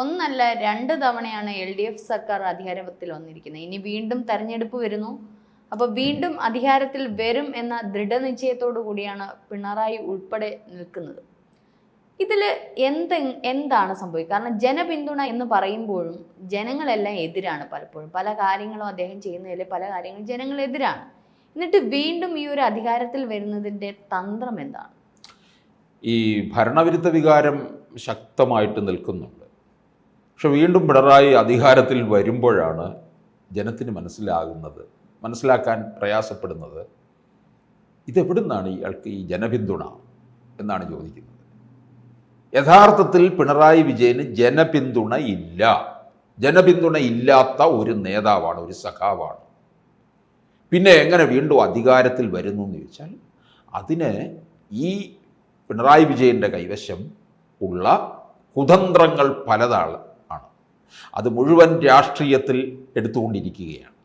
ഒന്നല്ല രണ്ട് തവണയാണ് LDF സർക്കാർ അധികാരത്തിൽ വന്നിരിക്കുന്നത്. ഇനി വീണ്ടും തെരഞ്ഞെടുപ്പ് വരുന്നു. അപ്പോൾ വീണ്ടും അധികാരത്തിൽ വരും എന്ന ദൃഢനിശ്ചയത്തോടു കൂടിയാണ് പിണറായി ഉൾപ്പെടെ നിൽക്കുന്നത്. ഇതിൽ എന്താണ് സംഭവിക്കുക? കാരണം ജനപിന്തുണ എന്ന് പറയുമ്പോഴും ജനങ്ങളെല്ലാം എതിരാണ്. പലപ്പോഴും പല കാര്യങ്ങളും അദ്ദേഹം ചെയ്യുന്നതിൽ പല കാര്യങ്ങളും ജനങ്ങളെതിരാണ്. എന്നിട്ട് വീണ്ടും ഈ ഒരു അധികാരത്തിൽ വരുന്നതിൻ്റെ തന്ത്രം എന്താണ്? ഈ ഭരണവിരുദ്ധ വികാരം ശക്തമായിട്ട് നിൽക്കുന്നുണ്ട്. പക്ഷെ വീണ്ടും പിണറായി അധികാരത്തിൽ വരുമ്പോഴാണ് ജനത്തിന് മനസ്സിലാക്കാൻ പ്രയാസപ്പെടുന്നത് ഇതെവിടുന്നാണ് ഇയാൾക്ക് ഈ ജനപിന്തുണ എന്നാണ് ചോദിക്കുന്നത്. യഥാർത്ഥത്തിൽ പിണറായി വിജയന് ജനപിന്തുണ ഇല്ലാത്ത ഒരു നേതാവാണ്, ഒരു സഖാവാണ്. പിന്നെ എങ്ങനെ വീണ്ടും അധികാരത്തിൽ വരുന്നു എന്ന് ചോദിച്ചാൽ അതിന് ഈ പിണറായി വിജയൻ്റെ കൈവശം ഉള്ള കുതന്ത്രങ്ങൾ പലതാണ്. അത് മുഴുവൻ രാഷ്ട്രീയത്തിൽ എടുത്തുകൊണ്ടിരിക്കുകയാണ്.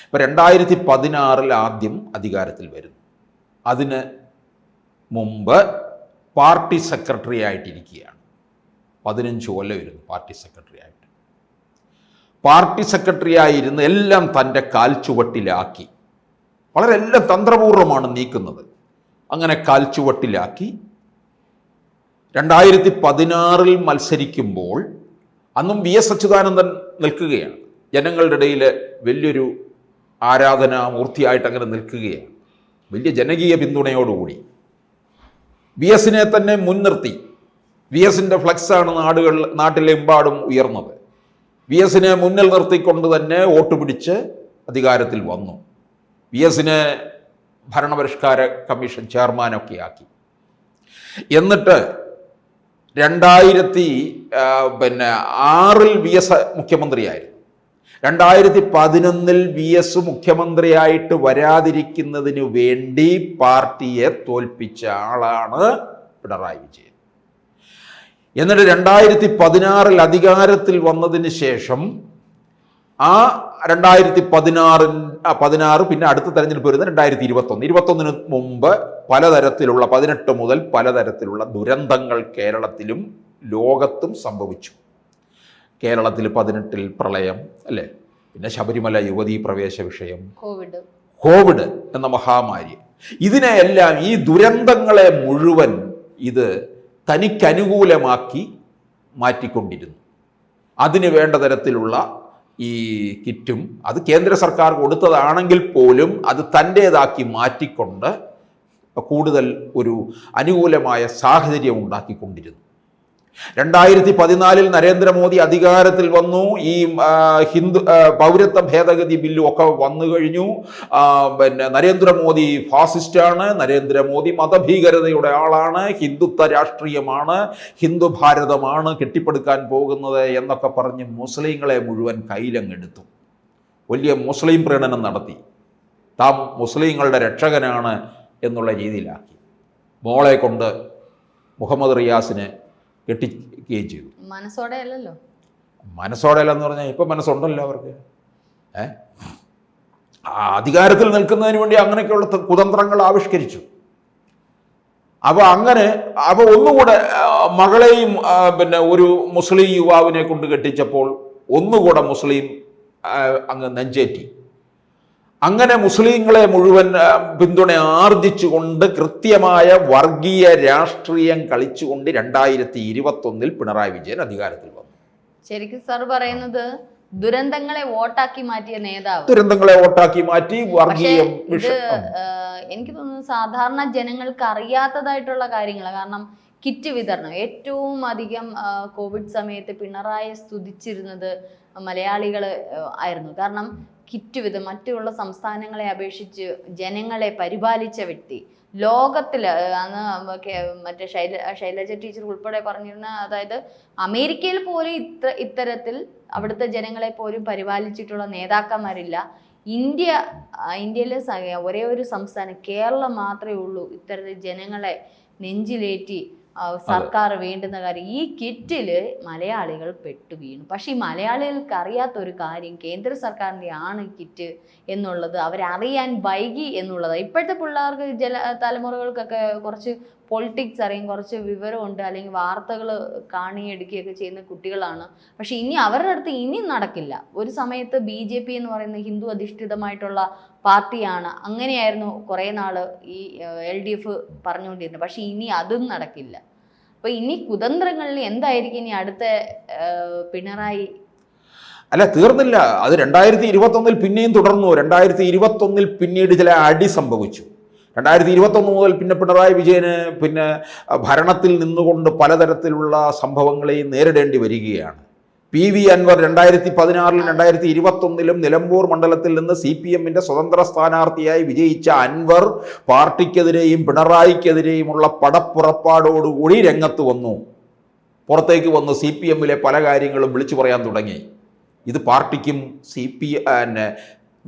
ഇപ്പോൾ 2016 ആദ്യം അധികാരത്തിൽ വരുന്നു. അതിന് മുമ്പ് പാർട്ടി സെക്രട്ടറി ആയിട്ടിരിക്കുകയാണ്. 15 കൊല്ലം ഇരുന്നു പാർട്ടി സെക്രട്ടറി ആയിട്ട്. പാർട്ടി സെക്രട്ടറി ആയിരുന്ന് എല്ലാം തൻ്റെ കാൽ ചുവട്ടിലാക്കി, വളരെ എല്ലാം തന്ത്രപൂർവ്വമാണ് നീക്കുന്നത്. അങ്ങനെ കാൽ ചുവട്ടിലാക്കി 2016 മത്സരിക്കുമ്പോൾ അന്നും VS അച്യുതാനന്ദൻ നിൽക്കുകയാണ്. ജനങ്ങളുടെ ഇടയിൽ വലിയൊരു ആരാധനാമൂർത്തിയായിട്ട് അങ്ങനെ നിൽക്കുകയാണ്, വലിയ ജനകീയ പിന്തുണയോടുകൂടി. VSനെ തന്നെ മുൻനിർത്തി. VSൻ്റെ ഫ്ലക്സാണ് നാട്ടിലെമ്പാടും ഉയർന്നത്. VSനെ മുന്നിൽ നിർത്തിക്കൊണ്ട് തന്നെ വോട്ട് പിടിച്ച് അധികാരത്തിൽ വന്നു. VSനെ ഭരണപരിഷ്കാര കമ്മീഷൻ ചെയർമാനൊക്കെ ആക്കി. എന്നിട്ട് 2006 VS മുഖ്യമന്ത്രിയായിരുന്നു. 2011 VS മുഖ്യമന്ത്രിയായിട്ട് വരാതിരിക്കുന്നതിന് വേണ്ടി പാർട്ടിയെ തോൽപ്പിച്ച ആളാണ് പിണറായി വിജയൻ. എന്നിട്ട് 2016 അധികാരത്തിൽ വന്നതിന് ശേഷം ആ 2016 പിന്നെ അടുത്ത തെരഞ്ഞെടുപ്പ് വരുന്നത് 2021 മുമ്പ് പലതരത്തിലുള്ള 18 മുതൽ പലതരത്തിലുള്ള ദുരന്തങ്ങൾ കേരളത്തിലും ലോകത്തും സംഭവിച്ചു. കേരളത്തിൽ 18 പ്രളയം, അല്ലേ? പിന്നെ ശബരിമല യുവതീ പ്രവേശ വിഷയം, കോവിഡ് എന്ന മഹാമാരി. ഇതിനെയെല്ലാം, ഈ ദുരന്തങ്ങളെ മുഴുവൻ ഇത് തനിക്കനുകൂലമാക്കി മാറ്റിക്കൊണ്ടിരുന്നു. അതിന് വേണ്ട തരത്തിലുള്ള ഈ കിറ്റും അത് കേന്ദ്ര സർക്കാർ കൊടുത്തതാണെങ്കിൽ പോലും അത് തൻ്റേതാക്കി മാറ്റിക്കൊണ്ട് കൂടുതൽ ഒരു അനുകൂലമായ സാഹചര്യം ഉണ്ടാക്കിക്കൊണ്ടിരുന്നു. 2014 നരേന്ദ്രമോദി അധികാരത്തിൽ വന്നു. ഈ പൗരത്വ ഭേദഗതി ബില്ലും ഒക്കെ വന്നു കഴിഞ്ഞു. പിന്നെ നരേന്ദ്രമോദി ഫാസിസ്റ്റാണ്, നരേന്ദ്രമോദി മതഭീകരതയുടെ ആളാണ്, ഹിന്ദുത്വ രാഷ്ട്രീയമാണ്, ഹിന്ദു ഭാരതമാണ് കെട്ടിപ്പടുക്കാൻ പോകുന്നത് എന്നൊക്കെ പറഞ്ഞ് മുസ്ലിങ്ങളെ മുഴുവൻ കയ്യിലങ്ങെടുത്തു. വലിയ മുസ്ലിം പ്രീണനം നടത്തി. താൻ മുസ്ലിങ്ങളുടെ രക്ഷകനാണ് എന്നുള്ള രീതിയിലാക്കി. മോളെ കൊണ്ട് മുഹമ്മദ് റിയാസിനെ കെട്ടിക്കുകയും ചെയ്തു. മനസ്സോടെയല്ലോ. മനസ്സോടെയല്ലെന്ന് പറഞ്ഞാൽ ഇപ്പം മനസ്സുണ്ടല്ലോ അവർക്ക്. അധികാരത്തിൽ നിൽക്കുന്നതിന് വേണ്ടി അങ്ങനെയൊക്കെയുള്ള കുതന്ത്രങ്ങൾ ആവിഷ്കരിച്ചു. അപ്പോൾ ഒന്നുകൂടെ മകളെയും പിന്നെ ഒരു മുസ്ലിം യുവാവിനെ കൊണ്ട് കെട്ടിച്ചപ്പോൾ ഒന്നുകൂടെ മുസ്ലിം അങ്ങ് നെഞ്ചേറ്റി. അങ്ങനെ മുസ്ലിങ്ങളെ മുഴുവൻ പിന്തുണ ആർജിച്ചുകൊണ്ട് കൃത്യമായ വർഗീയ രാഷ്ട്രീയം കളിച്ചുകൊണ്ട് 2021 പിണറായി വിജയൻ അധികാരത്തിൽ വന്നു. ശരിക്കും സാർ പറയുന്നത് ദുരന്തങ്ങളെ വോട്ടാക്കി മാറ്റിയ നേതാവ്, ദുരന്തങ്ങളെ വോട്ടാക്കി മാറ്റി വർഗീയ. എനിക്ക് തോന്നുന്നു സാധാരണ ജനങ്ങൾക്ക് അറിയാത്തതായിട്ടുള്ള കാര്യങ്ങൾ. കാരണം കിറ്റ് വിതരണം ഏറ്റവും അധികം കോവിഡ് സമയത്ത് പിണറായി സ്തുതിച്ചിരുന്നത് മലയാളികൾ ആയിരുന്നു. കാരണം കിറ്റ് മറ്റുള്ള സംസ്ഥാനങ്ങളെ അപേക്ഷിച്ച് ജനങ്ങളെ പരിപാലിച്ച വ്യക്തി ലോകത്തിൽ. അന്ന് മറ്റേ ശൈലജ ടീച്ചർ ഉൾപ്പെടെ പറഞ്ഞിരുന്ന, അതായത് അമേരിക്കയിൽ പോലും ഇത്തരത്തിൽ അവിടുത്തെ ജനങ്ങളെ പോലും പരിപാലിച്ചിട്ടുള്ള നേതാക്കന്മാരില്ല. ഇന്ത്യയിലെ ഒരേ ഒരു സംസ്ഥാനം കേരളം മാത്രമേ ഉള്ളൂ ഇത്തരത്തിൽ ജനങ്ങളെ നെഞ്ചിലേറ്റി സർക്കാർ വേണ്ടുന്ന കാര്യം. ഈ കിറ്റിൽ മലയാളികൾ പെട്ടു വീണു. പക്ഷേ ഈ മലയാളികൾക്ക് അറിയാത്തൊരു കാര്യം, കേന്ദ്ര സർക്കാരിൻ്റെ ആണ് കിറ്റ് എന്നുള്ളത് അവരറിയാൻ വൈകി എന്നുള്ളത്. ഇപ്പോഴത്തെ പിള്ളേർക്ക് തലമുറകൾക്കൊക്കെ കുറച്ച് പൊളിറ്റിക്സ് അറിയാം, കുറച്ച് വിവരമുണ്ട്, അല്ലെങ്കിൽ വാർത്തകൾ എടുക്കുകയൊക്കെ ചെയ്യുന്ന കുട്ടികളാണ്. പക്ഷെ ഇനി അവരുടെ അടുത്ത് ഇനി നടക്കില്ല. ഒരു സമയത്ത് BJP എന്ന് പറയുന്ന ഹിന്ദു അധിഷ്ഠിതമായിട്ടുള്ള പാർട്ടിയാണ്, അങ്ങനെയായിരുന്നു കുറേ നാള് ഈ LDF പറഞ്ഞുകൊണ്ടിരുന്നത്. പക്ഷെ ഇനി അതും നടക്കില്ല. അപ്പൊ ഇനി കുതന്ത്രങ്ങളിൽ എന്തായിരിക്കും ഇനി അടുത്ത പിണറായി? അല്ല, തീർന്നില്ല. അത് 2021 പിന്നെയും തുടർന്നു. 2021 പിന്നീട് ചില അടി സംഭവിച്ചു. 2021 മുതൽ പിന്നെ പിണറായി വിജയന് ഭരണത്തിൽ നിന്നുകൊണ്ട് പലതരത്തിലുള്ള സംഭവങ്ങളെയും നേരിടേണ്ടി വരികയാണ്. PV അൻവർ 2016 2021 നിലമ്പൂർ മണ്ഡലത്തിൽ നിന്ന് CPM-ന്റെ സ്വതന്ത്ര സ്ഥാനാർത്ഥിയായി വിജയിച്ച അൻവർ പാർട്ടിക്കെതിരെയും പിണറായിക്കെതിരെയുമുള്ള പടപ്പുറപ്പാടോടുകൂടി രംഗത്ത് വന്നു, പുറത്തേക്ക് വന്നു. CPM-ലെ പല കാര്യങ്ങളും വിളിച്ചു പറയാൻ തുടങ്ങി. ഇത് പാർട്ടിക്കും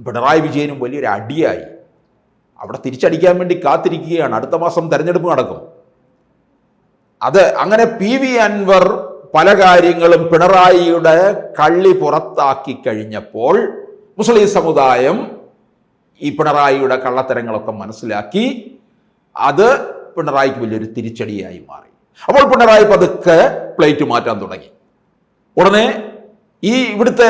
പിണറായി വിജയനും വലിയൊരു അടിയായി. അവിടെ തിരിച്ചടിക്കാൻ വേണ്ടി കാത്തിരിക്കുകയാണ്. അടുത്ത മാസം തെരഞ്ഞെടുപ്പ് നടക്കും. അങ്ങനെ PV അൻവർ പല കാര്യങ്ങളും പിണറായിയുടെ കള്ളി പുറത്താക്കി കഴിഞ്ഞപ്പോൾ മുസ്ലിം സമുദായം ഈ പിണറായിയുടെ കള്ളത്തരങ്ങളൊക്കെ മനസ്സിലാക്കി. അത് പിണറായിക്ക് വലിയൊരു തിരിച്ചടിയായി മാറി. അപ്പോൾ പിണറായി പതുക്കെ പ്ലേറ്റ് മാറ്റാൻ തുടങ്ങി. ഉടനെ ഇവിടുത്തെ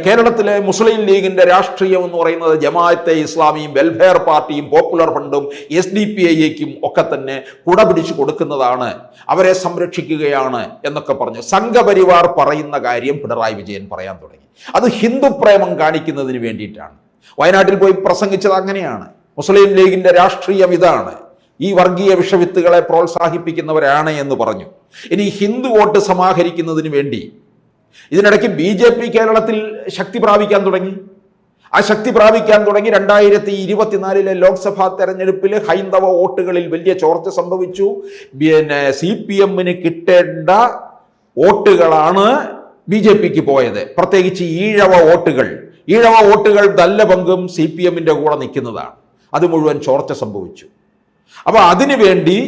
കേരളത്തിലെ മുസ്ലിം ലീഗിന്റെ രാഷ്ട്രീയം എന്ന് പറയുന്നത് ജമാഅത്തെ ഇസ്ലാമിയും വെൽഫെയർ പാർട്ടിയും പോപ്പുലർ ഫ്രണ്ടും SDPI-ക്കും ഒക്കെ തന്നെ കുട പിടിച്ചു കൊടുക്കുന്നതാണ്, അവരെ സംരക്ഷിക്കുകയാണ് എന്നൊക്കെ പറഞ്ഞു സംഘപരിവാർ പറയുന്ന കാര്യം പിണറായി വിജയൻ പറയാൻ തുടങ്ങി. അത് ഹിന്ദു പ്രേമം കാണിക്കുന്നതിന് വേണ്ടിയിട്ടാണ്. വയനാട്ടിൽ പോയി പ്രസംഗിച്ചത് അങ്ങനെയാണ്. മുസ്ലിം ലീഗിന്റെ രാഷ്ട്രീയം ഇതാണ്, ഈ വർഗീയ വിഷവിത്തുകളെ പ്രോത്സാഹിപ്പിക്കുന്നവരാണ് എന്ന് പറഞ്ഞു. ഇനി ഹിന്ദു വോട്ട് സമാഹരിക്കുന്നതിന് വേണ്ടി ഇതിനിടയ്ക്ക് BJP കേരളത്തിൽ ശക്തി പ്രാപിക്കാൻ തുടങ്ങി. ആ ശക്തി പ്രാപിക്കാൻ തുടങ്ങി 2024 ലോക്സഭാ തെരഞ്ഞെടുപ്പിൽ ഹൈന്ദവ വോട്ടുകളിൽ വലിയ ചോർച്ച സംഭവിച്ചു. CPM-ന് കിട്ടേണ്ട വോട്ടുകളാണ് BJP-ക്ക് പോയത്, പ്രത്യേകിച്ച് ഈഴവ വോട്ടുകൾ നല്ല പങ്കും CPM-ന്റെ കൂടെ നിൽക്കുന്നതാണ്. അത് മുഴുവൻ ചോർച്ച സംഭവിച്ചു. അപ്പൊ അതിനു വേണ്ടി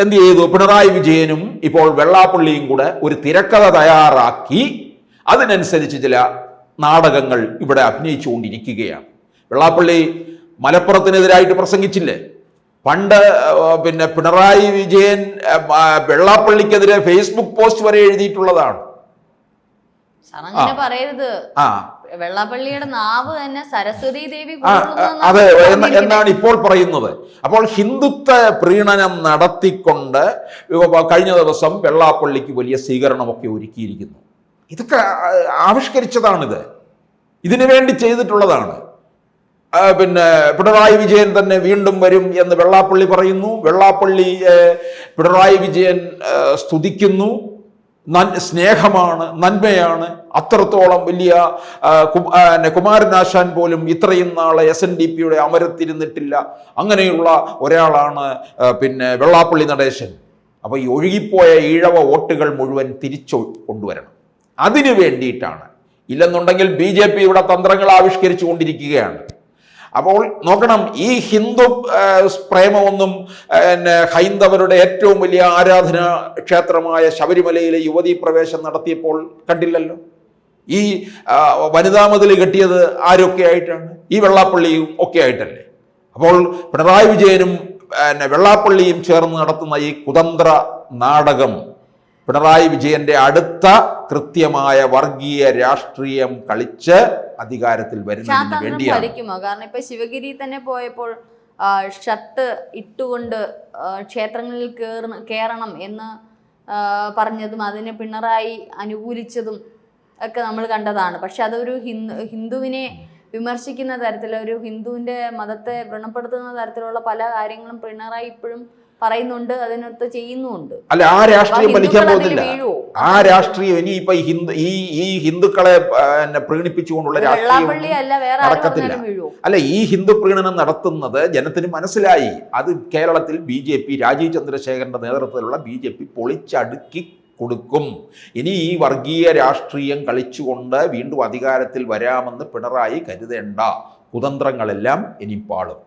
എന്ത് ചെയ്തു? പിണറായി വിജയനും ഇപ്പോൾ വെള്ളാപ്പള്ളിയും കൂടെ ഒരു തിരക്കഥ തയ്യാറാക്കി അതിനനുസരിച്ച് ചില നാടകങ്ങൾ ഇവിടെ അഭിനയിച്ചുകൊണ്ടിരിക്കുകയാണ്. വെള്ളാപ്പള്ളി മലപ്പുറത്തിനെതിരായിട്ട് പ്രസംഗിച്ചില്ലേ? പണ്ട് പിണറായി വിജയൻ വെള്ളാപ്പള്ളിക്കെതിരെ ഫേസ്ബുക്ക് പോസ്റ്റ് വരെ എഴുതിയിട്ടുള്ളതാണ്. പറയരുത്, വെള്ളാപ്പള്ളിയുടെ നാവ് തന്നെ സരസ്വതി ദേവി അതെ എന്നാണ് ഇപ്പോൾ പറയുന്നത്. അപ്പോൾ ഹിന്ദുത്വ പ്രീണനം നടത്തിക്കൊണ്ട് കഴിഞ്ഞ ദിവസം വെള്ളാപ്പള്ളിക്ക് വലിയ സ്വീകരണമൊക്കെ ഒരുക്കിയിരിക്കുന്നു. ഇതൊക്കെ ആവിഷ്കരിച്ചതാണിത്, ഇതിനു വേണ്ടി ചെയ്തിട്ടുള്ളതാണ്. പിണറായി വിജയൻ തന്നെ വീണ്ടും വരും എന്ന് വെള്ളാപ്പള്ളി പറയുന്നു. വെള്ളാപ്പള്ളി പിണറായി വിജയൻ സ്തുതിക്കുന്നു. സ്നേഹമാണ്, നന്മയാണ്. അത്രത്തോളം വലിയ കുമാരനാശാൻ പോലും ഇത്രയും നാളെ SNDP-യുടെ അമരത്തിരുന്നിട്ടില്ല. അങ്ങനെയുള്ള ഒരാളാണ് വെള്ളാപ്പള്ളി നടേശൻ. അപ്പൊ ഈ ഒഴുകിപ്പോയ ഈഴവ വോട്ടുകൾ മുഴുവൻ തിരിച്ചു കൊണ്ടുവരണം. അതിനു വേണ്ടിയിട്ടാണ്. ഇല്ലെന്നുണ്ടെങ്കിൽ BJP ഇവിടെ തന്ത്രങ്ങൾ ആവിഷ്കരിച്ചു കൊണ്ടിരിക്കുകയാണ്. അപ്പോൾ നോക്കണം, ഈ ഹിന്ദു പ്രേമമൊന്നും ഹൈന്ദവരുടെ ഏറ്റവും വലിയ ആരാധനാ ക്ഷേത്രമായ ശബരിമലയിലെ യുവതീ പ്രവേശം നടത്തിയപ്പോൾ കണ്ടില്ലല്ലോ. ഈ വനിതാ മതിൽ കെട്ടിയത് ആരൊക്കെ ആയിട്ടാണ്? ഈ വെള്ളാപ്പള്ളിയും ഒക്കെ ആയിട്ടല്ലേ. അപ്പോൾ പിണറായി വിജയനും വെള്ളാപ്പള്ളിയും ചേർന്ന് നടത്തുന്ന ഈ കുതന്ത്ര നാടകം പിണറായി വിജയന്റെ അടുത്ത കൃത്യമായ വർഗീയ രാഷ്ട്രീയം കളിച്ച് അധികാരത്തിൽ വരുന്നതിന് വേണ്ടിയാണ്. കാരണം ഇപ്പൊ ശിവഗിരി തന്നെ പോയപ്പോൾ ഷർട്ട് ഇട്ടുകൊണ്ട് ക്ഷേത്രങ്ങളിൽ കയറണം എന്ന് പറഞ്ഞതും അതിനെ പിണറായി അനുകൂലിച്ചതും ഒക്കെ നമ്മൾ കണ്ടതാണ്. പക്ഷെ അതൊരു ഹിന്ദുവിനെ വിമർശിക്കുന്ന തരത്തിൽ, ഒരു ഹിന്ദുവിന്റെ മതത്തെ വ്രണപ്പെടുത്തുന്ന തരത്തിലുള്ള പല കാര്യങ്ങളും പിണറായി ഇപ്പോഴും പറയുന്നുണ്ട്, അതിനകത്ത് ചെയ്യുന്നുണ്ട്. അല്ല, ആ രാഷ്ട്രീയം വലിക്കാൻ പോകുന്നില്ല. ആ രാഷ്ട്രീയം ഇനിയിപ്പോ ഈ ഹിന്ദുക്കളെ പ്രീണിപ്പിച്ചുകൊണ്ടുള്ള രാഷ്ട്രീയം നടക്കത്തില്ല. അല്ല, ഈ ഹിന്ദു പ്രീണനം നടത്തുന്നത് ജനത്തിന് മനസ്സിലായി. അത് കേരളത്തിൽ BJP രാജീവ് ചന്ദ്രശേഖരന്റെ നേതൃത്വത്തിലുള്ള BJP പൊളിച്ചടുക്കി കൊടുക്കും. ഇനി ഈ വർഗീയ രാഷ്ട്രീയം കളിച്ചുകൊണ്ട് വീണ്ടും അധികാരത്തിൽ വരാമെന്ന് പിണറായി കരുതേണ്ട. കുതന്ത്രങ്ങളെല്ലാം ഇനി പാളും.